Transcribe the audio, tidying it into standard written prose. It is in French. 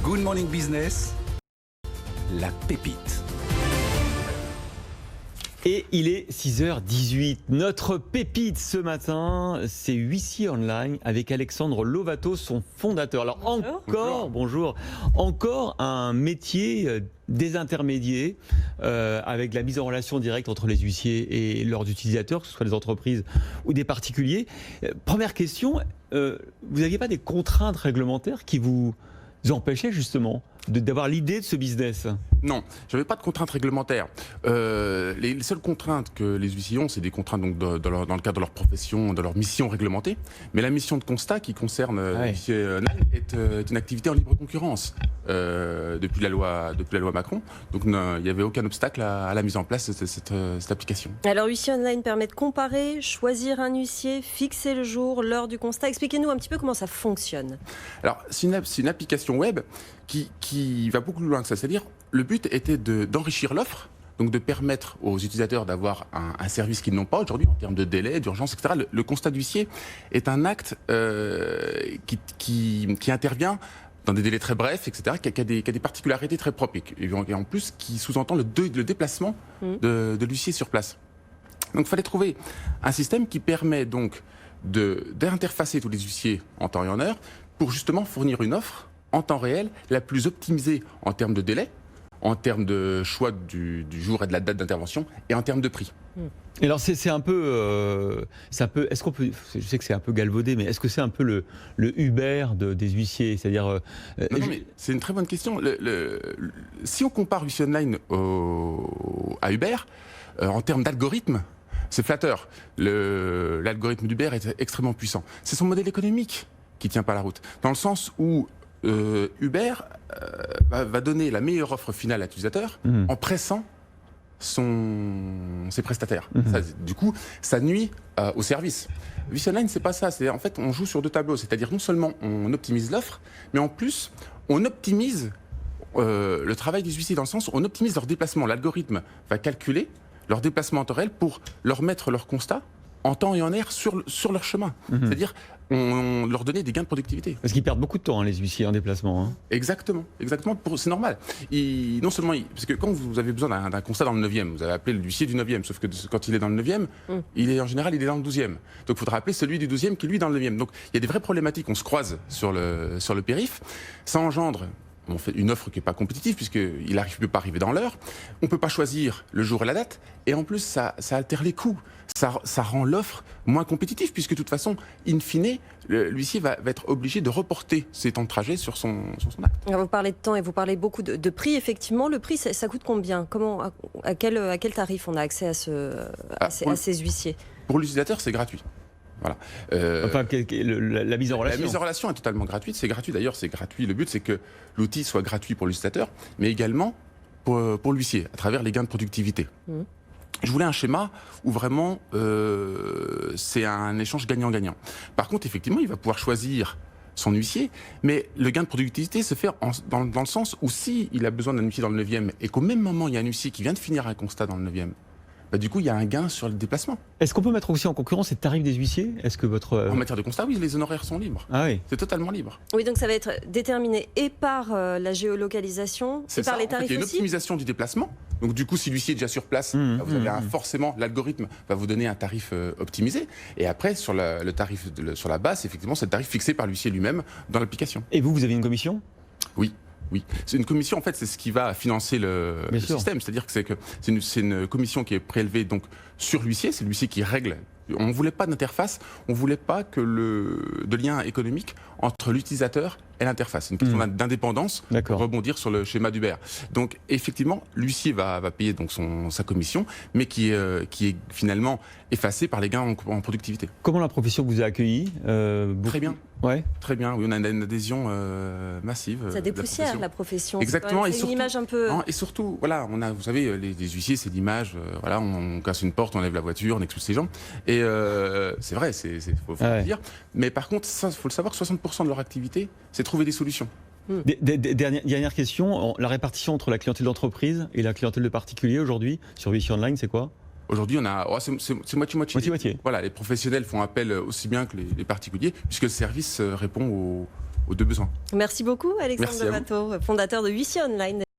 Good Morning Business, la pépite. Et il est 6h18. Notre pépite ce matin, c'est Huissier Online avec Alexandre Lovato, son fondateur. Alors bonjour. Encore un métier désintermédié avec la mise en relation directe entre les huissiers et leurs utilisateurs, que ce soit des entreprises ou des particuliers. Première question, vous n'aviez pas des contraintes réglementaires qui vous empêchaient justement d'avoir l'idée de ce business? Non, je n'avais pas de contraintes réglementaires. Les seules contraintes que les huissiers ont, c'est des contraintes donc, dans le cadre de leur profession, de leur mission réglementée. Mais la mission de constat qui concerne l'huissier Online est une activité en libre concurrence depuis la loi Macron. Donc il n'y avait aucun obstacle à la mise en place de cette application. Alors Huissier Online permet de comparer, choisir un huissier, fixer le jour, l'heure du constat. Expliquez-nous un petit peu comment ça fonctionne. Alors c'est une application web qui va beaucoup plus loin que ça. C'est-à-dire, le but était d'enrichir l'offre, donc de permettre aux utilisateurs d'avoir un service qu'ils n'ont pas aujourd'hui en termes de délai, d'urgence, etc. Le constat d'huissier est un acte qui intervient dans des délais très brefs, etc., qui a des particularités très propres et en plus qui sous-entend le déplacement de l'huissier sur place. Donc il fallait trouver un système qui permet donc d'interfacer tous les huissiers en temps et en heure pour justement fournir une offre en temps réel la plus optimisée en termes de délai, en termes de choix du jour et de la date d'intervention et en termes de prix. Et alors c'est un peu, est-ce qu'on peut, je sais que c'est un peu galvaudé, mais est-ce que c'est un peu le Uber des huissiers, c'est-à-dire non, mais c'est une très bonne question. Si on compare Huissier Online à Uber, en termes d'algorithme, c'est flatteur. L'algorithme d'Uber est extrêmement puissant. C'est son modèle économique qui tient pas la route, dans le sens où Uber va donner la meilleure offre finale à l'utilisateur en pressant ses prestataires. Du coup, ça nuit au service. Huissier Online, c'est pas ça. En fait, on joue sur deux tableaux. C'est-à-dire, non seulement on optimise l'offre, mais en plus, on optimise le travail des huissiers dans le sens où on optimise leur déplacement. L'algorithme va calculer leur déplacement en temps réel pour leur mettre leur constat en temps et en heure sur leur chemin. C'est-à-dire, on leur donnait des gains de productivité. Parce qu'ils perdent beaucoup de temps, les huissiers en déplacement. Exactement. C'est normal. Non seulement, parce que quand vous avez besoin d'un constat dans le 9e, vous avez appelé l'huissier du 9e, sauf que quand il est dans le 9e, en général, il est dans le 12e. Donc il faudra appeler celui du 12e qui, lui, est dans le 9e. Donc il y a des vraies problématiques. On se croise sur le périph'. Ça engendre... On fait une offre qui n'est pas compétitive puisqu'il ne peut pas arriver dans l'heure. On ne peut pas choisir le jour et la date. Et en plus, ça altère les coûts. Ça rend l'offre moins compétitive puisque de toute façon, in fine, l'huissier va être obligé de reporter ses temps de trajet sur son acte. Alors vous parlez de temps et vous parlez beaucoup de prix. Effectivement, le prix, ça coûte combien ? À quel tarif on a accès à ces huissiers ? Pour l'utilisateur, c'est gratuit. Voilà. La mise en relation. La mise en relation est totalement gratuite. C'est gratuit d'ailleurs, c'est gratuit. Le but, c'est que l'outil soit gratuit pour l'utilisateur, mais également pour l'huissier, à travers les gains de productivité. Je voulais un schéma où vraiment c'est un échange gagnant-gagnant. Par contre, effectivement, il va pouvoir choisir son huissier, mais le gain de productivité se fait dans le sens où s'il a besoin d'un huissier dans le 9e et qu'au même moment, il y a un huissier qui vient de finir un constat dans le 9e, du coup, il y a un gain sur le déplacement. Est-ce qu'on peut mettre aussi en concurrence les tarifs des huissiers ? Est-ce que En matière de constat, oui, les honoraires sont libres. Ah oui. C'est totalement libre. Oui, donc ça va être déterminé et par la géolocalisation et par les tarifs aussi. Il y a une optimisation du déplacement. Donc du coup, si l'huissier est déjà sur place, vous avez forcément, l'algorithme va vous donner un tarif optimisé. Et après, sur le tarif, sur la base, effectivement, c'est le tarif fixé par l'huissier lui-même dans l'application. Et vous avez une commission ? Oui. Oui, c'est une commission, en fait, c'est ce qui va financer le système. C'est-à-dire que c'est une commission qui est prélevée donc, sur l'huissier, c'est l'huissier qui règle. On ne voulait pas d'interface, on ne voulait pas de lien économique entre l'utilisateur et l'interface. C'est une question d'indépendance, pour rebondir sur le schéma d'Uber. Donc, effectivement, l'huissier va payer donc, sa commission, mais qui est finalement effacée par les gains en productivité. Comment la profession vous a accueilli ? Très bien. Ouais. Très bien, oui, on a une adhésion massive. Ça dépoussière la profession. Exactement. C'est une image un peu... Et surtout, voilà, vous savez, les huissiers, c'est l'image, voilà, on casse une porte, on lève la voiture, on expulse les gens. Et c'est vrai, faut le dire. Mais par contre, il faut le savoir, 60% de leur activité, c'est trouver des solutions. Dernière question, la répartition entre la clientèle d'entreprise et la clientèle de particulier aujourd'hui, sur Huissier Online, c'est quoi ? Aujourd'hui, c'est moitié-moitié. Voilà, les professionnels font appel aussi bien que les particuliers, puisque le service répond aux deux besoins. Merci beaucoup, Alexandre Merci à vous. Lovato, fondateur de Huissier Online.